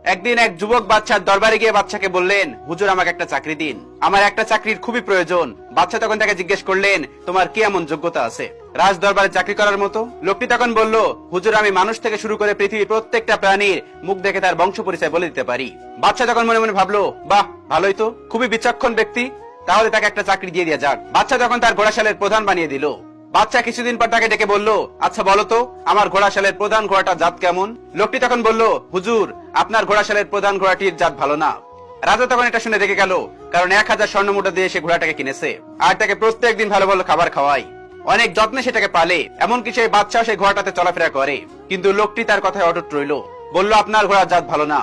একদিন এক যুবক বাচ্চার দরবারে গিয়ে বাচ্চাকে বললেন, হুজুর আমাকে একটা চাকরি দিন, আমার একটা চাকরির খুবই প্রয়োজন। বাচ্চা তখন তাকে জিজ্ঞেস করলেন, তোমার কি এমন যোগ্যতা আছে রাজ দরবারে চাকরি করার মতো? লোকটি তখন বলল, হুজুর আমি মানুষ থেকে শুরু করে পৃথিবীর প্রত্যেকটা প্রাণীর মুখ দেখে তার বংশ পরিচয় বলে দিতে পারি। বাচ্চা তখন মনে মনে ভাবলো, বাহ ভালোই তো, খুবই বিচক্ষণ ব্যক্তি, তাহলে তাকে একটা চাকরি দিয়ে দেওয়া যাক। বাচ্চা তখন তার ঘোড়াশালের প্রধান বানিয়ে দিল। বাচ্চা কিছুদিন পর তাকে ডেকে বলল, আচ্ছা বলো তো আমার ঘোড়াশালের প্রধান ঘোড়াটার জাত কেমন? লোকটি তখন বলল, হুজুর আপনার ঘোড়াশালের প্রধান ঘোড়াটির জাত ভালো না। রাজা তখন এটা শুনে রেগে গেল, কারণ 1000 স্বর্ণ মুদ্রা দিয়ে সে ঘোড়াটাকে কিনেছে আর তাকে প্রত্যেক দিন ভালো ভালো খাবার খাওয়ায়, অনেক যত্নে সেটাকে পালে, এমনকি সেই বাচ্চা সেই ঘোড়াটাতে চলাফেরা করে। কিন্তু লোকটি তার কথায় অটুট রইল, বলল আপনার ঘোড়ার জাত ভালো না।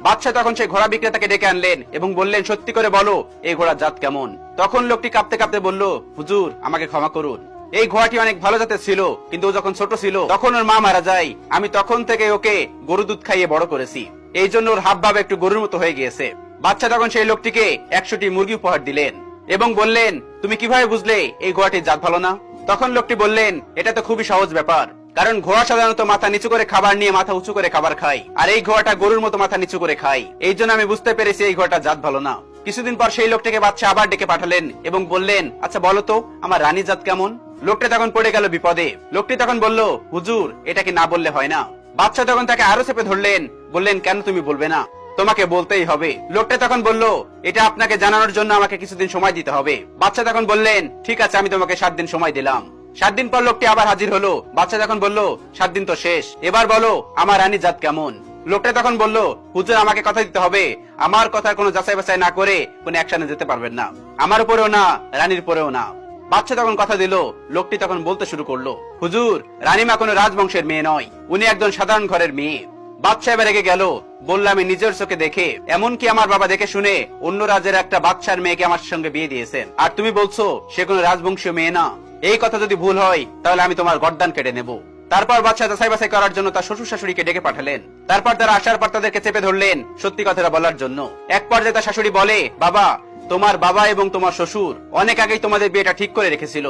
বাদশা তখন সেই ঘোড়া বিক্রেতাকে ডেকে আনলেন এবং বললেন, সত্যি করে বলো এই ঘোড়ার জাত কেমন? তখন লোকটি কাঁপতে কাঁপতে বলল, হুজুর আমাকে ক্ষমা করুন, এই ঘোড়াটি অনেক ভালো জাতের ছিল, কিন্তু ও যখন ছোট ছিল তখন ওর মা মারা যায়, আমি তখন থেকে ওকে গরু দুধ খাইয়ে বড় করেছি, এই জন্য ওর হাব ভাব একটু গরুর মতো হয়ে গিয়েছে। বাচ্চা তখন সেই লোকটিকে 100টি মুরগি উপহার দিলেন এবং বললেন, তুমি কিভাবে বুঝলে এই ঘোড়াটির জাত ভালো না? তখন লোকটি বললেন, এটা তো খুবই সহজ ব্যাপার, কারণ ঘোড়া সাধারণত মাথা নিচু করে খাবার নিয়ে মাথা উঁচু করে খাবার খায়, আর এই ঘোড়াটা গরুর মতো মাথা নিচু করে খায়, এই জন্য আমি বুঝতে পেরেছি এই ঘোড়াটার জাত ভালো না। কিছুদিন পর সেই লোকটাকে বাচ্চা আবার ডেকে পাঠালেন এবং বললেন, আচ্ছা বলো তো আমার রানীর জাত কেমন? লোকটা তখন পড়ে গেল বিপদে। লোকটি তখন বলল, হুজুর এটা কি না বললে হয় না? বাচ্চা তখন তাকে আরো চেপে ধরলেন, বললেন, কেন তুমি বলবে না? তোমাকে বলতেই হবে। লোকটা তখন বলল, এটা আপনাকে জানানোর জন্য আমাকে কিছুদিন সময় দিতে হবে। বাচ্চা তখন বললেন, ঠিক আছে আমি তোমাকে 7 দিন সময় দিলাম। 7 দিন পর লোকটি আবার হাজির হলো। বাচ্চা তখন বলল, 7 দিন তো শেষ, এবার বলো আমার রানীর জাত কেমন? লোকটা তখন বলল, হুজুর আমাকে কথা দিতে হবে, আমার কথার কোনো যাচাই বাছাই না করে কোনো অ্যাকশনে যেতে পারবেন না, আমার উপরেও না রানীর উপরেও না। বাচ্চা তখন কথা দিল। লোকটি তখন বলতে শুরু করলো, হুজুর রানীমা কোনো রাজবংশের মেয়ে নয়, উনি একজন সাধারণ ঘরের মেয়ে। বাদশা এবার রেগে গেল, বলল, আমি নিজের চোখে দেখে, এমনকি আমার বাবা দেখে শুনে অন্য রাজ্যের একটা বাদশার মেয়েকে আমার সঙ্গে বিয়ে দিয়েছেন, আর তুমি বলছো সে কোনো রাজবংশীয় মেয়ে না? এই কথা যদি ভুল হয় তাহলে আমি তোমার গর্দান কেটে নেব। তারপর বাদশা যাচাই বাছাই করার জন্য তার শ্বশুর শাশুড়িকে ডেকে পাঠালেন। তারপর তারা আসার পর তাদেরকে চেপে ধরলেন সত্যি কথাটা বলার জন্য। এক পর্যায়ে তার শাশুড়ি বলে, বাবা তোমার বাবা এবং তোমার শ্বশুর অনেক আগেই তোমাদের বিয়েটা ঠিক করে রেখেছিল।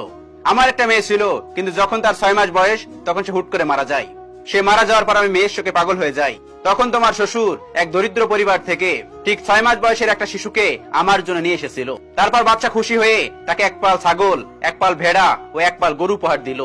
আমার একটা মেয়ে ছিল, কিন্তু যখন তার 6 মাস বয়স তখন সে হুট করে মারা যায়। সে মারা যাওয়ার পর আমি মেয়ের শোকে পাগল হয়ে যাই। তখন তোমার শ্বশুর এক দরিদ্র পরিবার থেকে ঠিক 6 মাস বয়সের একটা শিশুকে আমার জন্য নিয়ে এসেছিল। তারপর বাচ্চা খুশি হয়ে তাকে 1 পাল ছাগল, 1 পাল ভেড়া ও 1 পাল গরু উপহার দিল।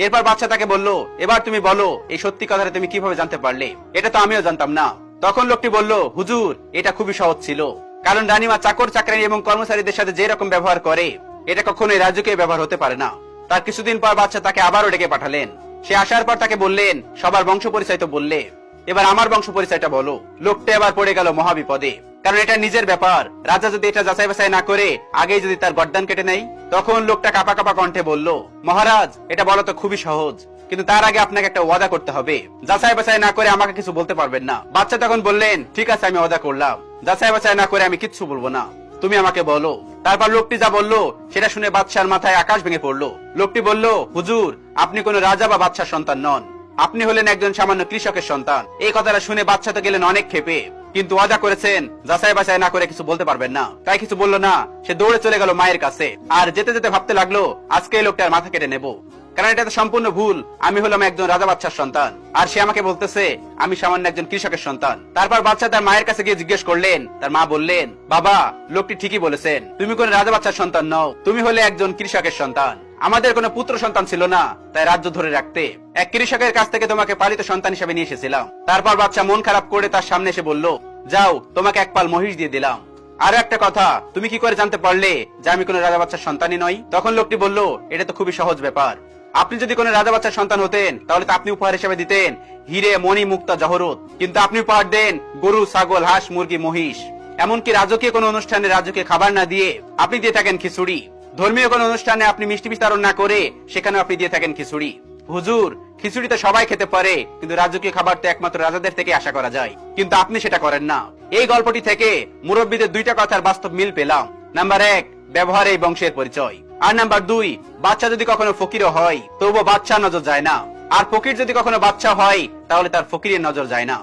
এরপর বাচ্চা তাকে বলল, এবার তুমি বলো এই সত্যি কথাটা তুমি কিভাবে জানতে পারলে? এটা তো আমিও জানতাম না। তখন লোকটি বলল, হুজুর এটা খুবই সহজ ছিল, কারণ রানীমা চাকর চাকরানী এবং কর্মচারীদের সাথে যে রকম ব্যবহার করে এটা কখনোই রাজকীয় ব্যবহার হতে পারে না। তার কিছুদিন পর বাচ্চা তাকে আবারও ডেকে পাঠালেন। সে আসার পর তাকে বললেন, সবার বংশ পরিচয় তো বললে, এবার আমার বংশ পরিচয়টা বলো। লোকটা এবার পড়ে গেল মহাবিপদে, কারণ এটা নিজের ব্যাপার, রাজা যদি এটা যাচাই বাছাই না করে আগেই যদি তার গর্দান কেটে নেয়। তখন লোকটা কাঁপা কাঁপা কণ্ঠে বলল, মহারাজ এটা বলা তো খুবই সহজ, কিন্তু তার আগে আপনাকে একটা ওয়াদা করতে হবে, যাচাই বাছাই না করে আমাকে কিছু বলতে পারবেন না। বাচ্চা তখন বললেন, ঠিক আছে আমি ওয়াদা করলাম, যাচাই বাছাই না করে আমি কিচ্ছু বলবো না, তুমি আমাকে বলো। তারপর লোকটি যা বলল সেটা শুনে বাদশার মাথায় আকাশ ভেঙে পড়লো। লোকটি বলল, হুজুর আপনি কোন রাজা বা বাদশার সন্তান নন, আপনি হলেন একজন সামান্য কৃষকের সন্তান। এই কথাটা শুনে বাদশা তো গেলেন অনেক ক্ষেপে, কিন্তু ওয়াদা করেছেন যাচাই বাছাই না করে কিছু বলতে পারবেন না, তাই কিছু বলল না। সে দৌড়ে চলে গেল মায়ের কাছে, আর যেতে যেতে ভাবতে লাগলো আজকে এই লোকটার মাথা কেটে নেব, কারণ এটা তো সম্পূর্ণ ভুল, আমি হলাম একজন রাজা বাদশার সন্তান, আর সে আমাকে বলতেছে আমি সামান্য একজন কৃষকের সন্তান। তারপর বাচ্চা তার মায়ের কাছে গিয়ে জিজ্ঞেস করলেন। তার মা বললেন, বাবা লোকটি ঠিকই বলেছেন, তুমি কোন রাজা বাদশার সন্তান নও, তুমি হলে একজন কৃষকের সন্তান। আমাদের কোনো পুত্র সন্তান ছিল না, তাই রাজ্য ধরে রাখতে এক কৃষকের কাছ থেকে তোমাকে পালিত সন্তান হিসেবে নিয়ে এসেছিলাম। তারপর বাচ্চা মন খারাপ করে তার সামনে এসে বলল, যাও তোমাকে 1 পাল মহিষ দিয়ে দিলাম। আর একটা কথা, তুমি কি করে জানতে পারলে যে আমি কোন রাজা বাচ্চার সন্তানই নই? তখন লোকটি বলল, এটা তো খুবই সহজ ব্যাপার, আপনি যদি কোন রাজা বাচ্চার সন্তান হতেন তাহলে তো আপনি উপহার হিসেবে দিতেন হিরে মণি মুক্তা জহরত, কিন্তু আপনি উপহার দেন গরু ছাগল হাঁস মুরগি মহিষ। এমনকি রাজকীয় কোন অনুষ্ঠানে রাজকীয় খাবার না দিয়ে আপনি দিয়ে থাকেন খিচুড়ি। ধর্মীয় কোন অনুষ্ঠানে আপনি মিষ্টি বিতরণ না করে সেখানে আপনি দিয়ে থাকেন খিচুড়ি। হুজুর খিচুড়ি তো সবাই খেতে পারে, কিন্তু রাজকীয় খাবার তো একমাত্র রাজাদের থেকে আশা করা যায়, কিন্তু আপনি সেটা করেন না। এই গল্পটি থেকে মুরব্বীদের 2টা কথার বাস্তব মিল পেলাম। নাম্বার 1, ব্যবহার এই বংশের পরিচয়, আর নাম্বার 2, বাচ্চা যদি কখনো ফকিরও হয় তবুও বাচ্চা নজর যায় না, আর ফকির যদি কখনো বাচ্চা হয় তাহলে তার ফকিরের নজর যায় না।